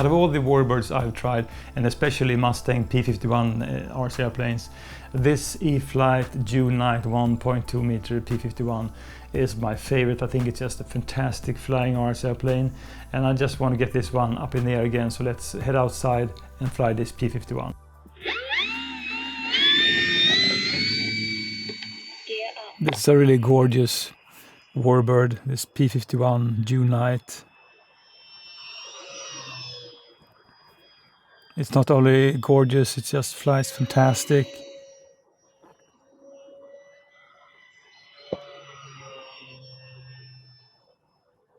Out of all the warbirds I've tried, and especially Mustang P-51 RC airplanes, this E-Flite Nite 1.2 meter P-51 is my favorite. I think it's just a fantastic flying RC airplane, and I just want to get this one up in the air again. So let's head outside and fly this P-51. This is a really gorgeous warbird, this P-51 Nite. It's not only gorgeous, it just flies fantastic.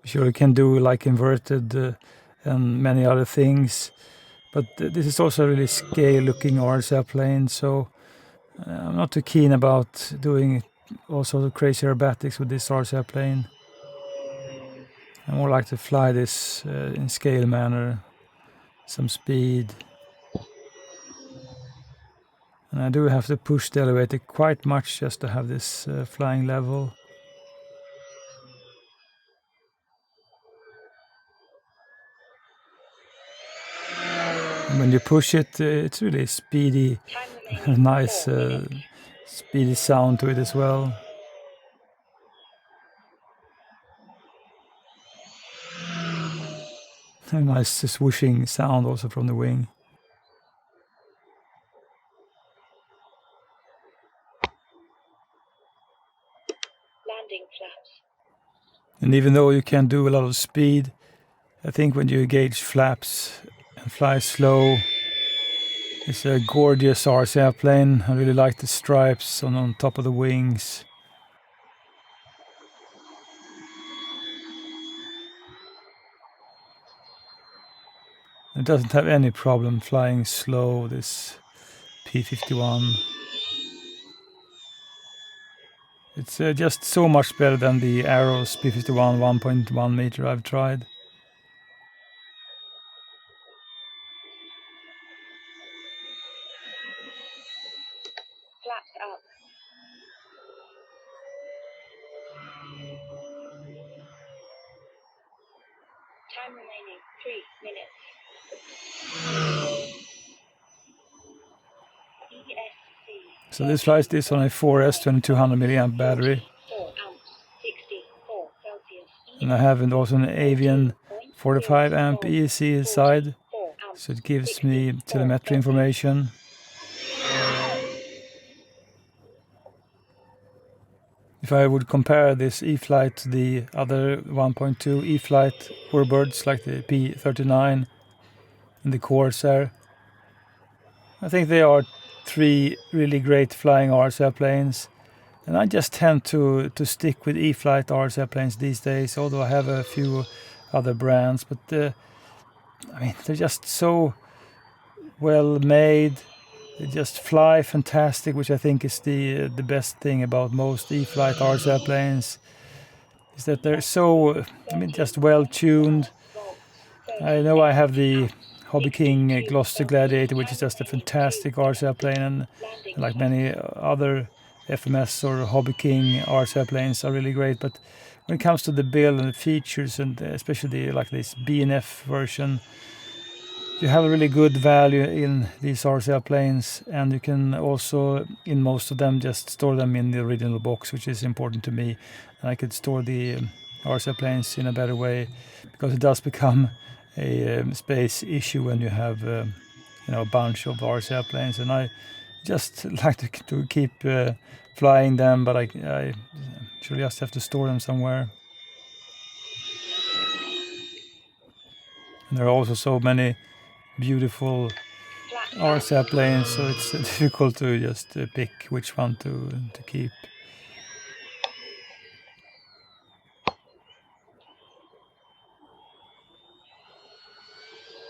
Sure, you can do like inverted and many other things, but this is also a really scale looking RC airplane, so I'm not too keen about doing also the crazy aerobatics with this RC airplane. I more like to fly this in scale manner, some speed. And I do have to push the elevator quite much just to have this flying level. And when you push it, it's really speedy, nice speedy sound to it as well. A nice swooshing sound also from the wing. Landing flaps. And even though you can do a lot of speed, I think when you engage flaps and fly slow, it's a gorgeous RC airplane. I really like the stripes on top of the wings. It doesn't have any problem flying slow, this P-51. It's just so much better than the Arrows P-51 1.1 meter I've tried. Flaps up. Time remaining 3 minutes. ESC. So this flies this on a 4S 2200 milliamp battery. 4 amps. 64 Celsius. And I have also an Avian 45 amp ESC inside, so it gives me telemetry information. If I would compare this E-Flite to the other 1.2 E-Flite warbirds like the P-39 and the Corsair, I think they are 3 really great flying RC airplanes. And I just tend to stick with E-Flite RC airplanes these days, although I have a few other brands. But I mean, they're just so well made. They just fly fantastic, which I think is the best thing about most E-Flite RC airplanes, is that they're so, I mean, just well tuned. I know I have the Hobby King Gloucester Gladiator, which is just a fantastic RC airplane, and like many other FMS or Hobby King RC airplanes are really great. But when it comes to the build and the features, and especially like this BNF version, you have a really good value in these RC airplanes, and you can also, in most of them, just store them in the original box, which is important to me. And I could store the RC airplanes in a better way, because it does become a space issue when you have a bunch of RC airplanes. And I just like to keep flying them, but I should just have to store them somewhere. And there are also so many beautiful RC airplanes, so it's difficult to just pick which one to keep.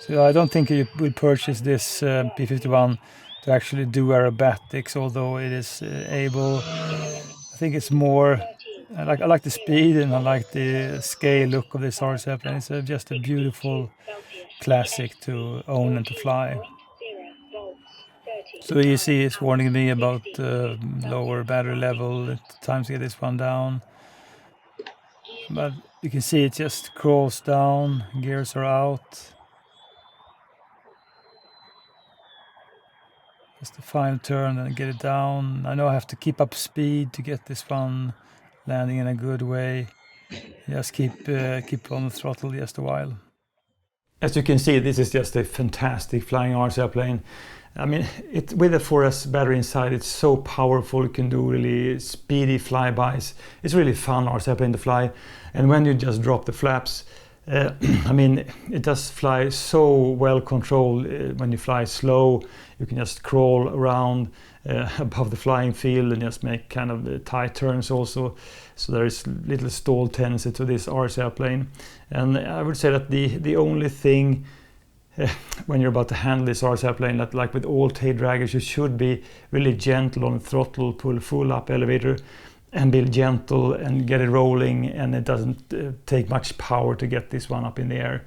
So I don't think you will purchase this P-51 to actually do aerobatics, although it is able. I think it's more, I like the speed, and I like the scale look of this RC airplane. It's just a beautiful classic to own and to fly. So the EC is warning me about lower battery level. It's time to get this one down. But you can see it just crawls down, gears are out. Just the final turn and get it down. I know I have to keep up speed to get this one landing in a good way. Just keep on the throttle just a while. As you can see, this is just a fantastic flying RC airplane. I mean, with a 4S battery inside, it's so powerful. You can do really speedy flybys. It's really fun RC airplane to fly. And when you just drop the flaps, I mean, it does fly so well controlled. When you fly slow, you can just crawl around above the flying field and just make kind of tight turns also. So there is little stall tendency to this RC airplane. And I would say that the only thing when you're about to handle this RC airplane, that like with all tail draggers, you should be really gentle on the throttle, pull full up elevator, and be gentle and get it rolling, and it doesn't take much power to get this one up in the air.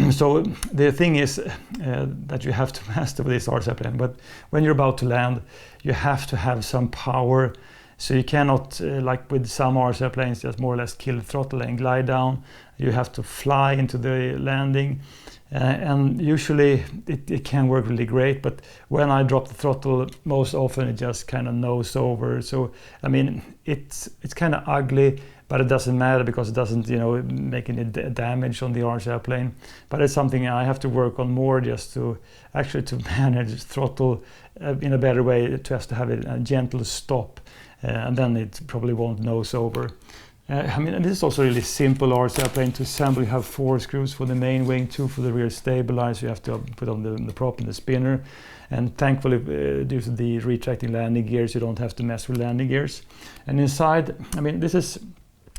So the thing is that you have to master with this RC airplane, but when you're about to land, you have to have some power. So you cannot, like with some RC airplanes, just more or less kill the throttle and glide down. You have to fly into the landing. And usually it can work really great, but when I drop the throttle, most often it just kind of nose over. So I mean, it's kind of ugly, but it doesn't matter because it doesn't, you know, make any damage on the RC airplane. But it's something I have to work on more, just to actually to manage throttle in a better way, to have a gentle stop, and then it probably won't nose over. I mean, and this is also really simple RC airplane to assemble. You have 4 screws for the main wing, 2 for the rear stabilizer. You have to put on the prop and the spinner. And thankfully, due to the retracting landing gears, you don't have to mess with landing gears. And inside, I mean, this is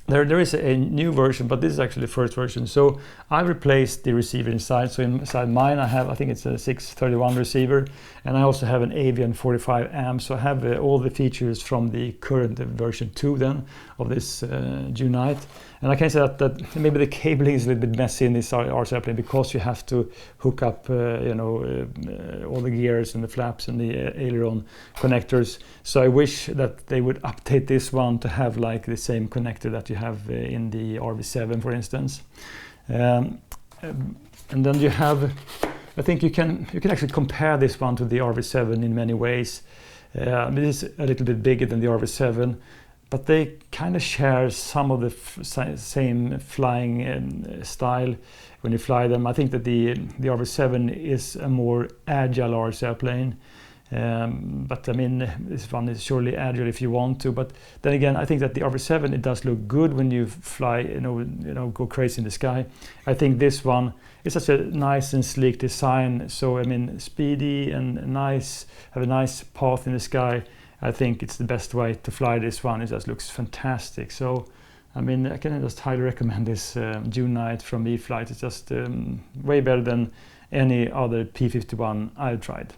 there is a new version, but this is actually the first version. So I replaced the receiver inside. So inside mine, I think it's a 631 receiver, and I also have an Avian 45 amp. So I have all the features from the current version 2 then of this Nite. And I can say that maybe the cabling is a little bit messy in this RC airplane, because you have to hook up all the gears and the flaps and the aileron connectors. So I wish that they would update this one to have like the same connector that you have in the RV7, for instance. And then you have, I think you can actually compare this one to the RV7 in many ways. This is a little bit bigger than the RV7, but they kind of share some of the same flying style when you fly them. I think that the RV7 is a more agile RC airplane. But I mean, this one is surely agile if you want to. But then again, I think that the RV7, it does look good when you fly, go crazy in the sky. I think this one is such a nice and sleek design. So I mean, speedy and nice, have a nice path in the sky. I think it's the best way to fly this one. It just looks fantastic. So I mean, I can just highly recommend this Nite from E-Flite. It's just way better than any other P-51 I've tried.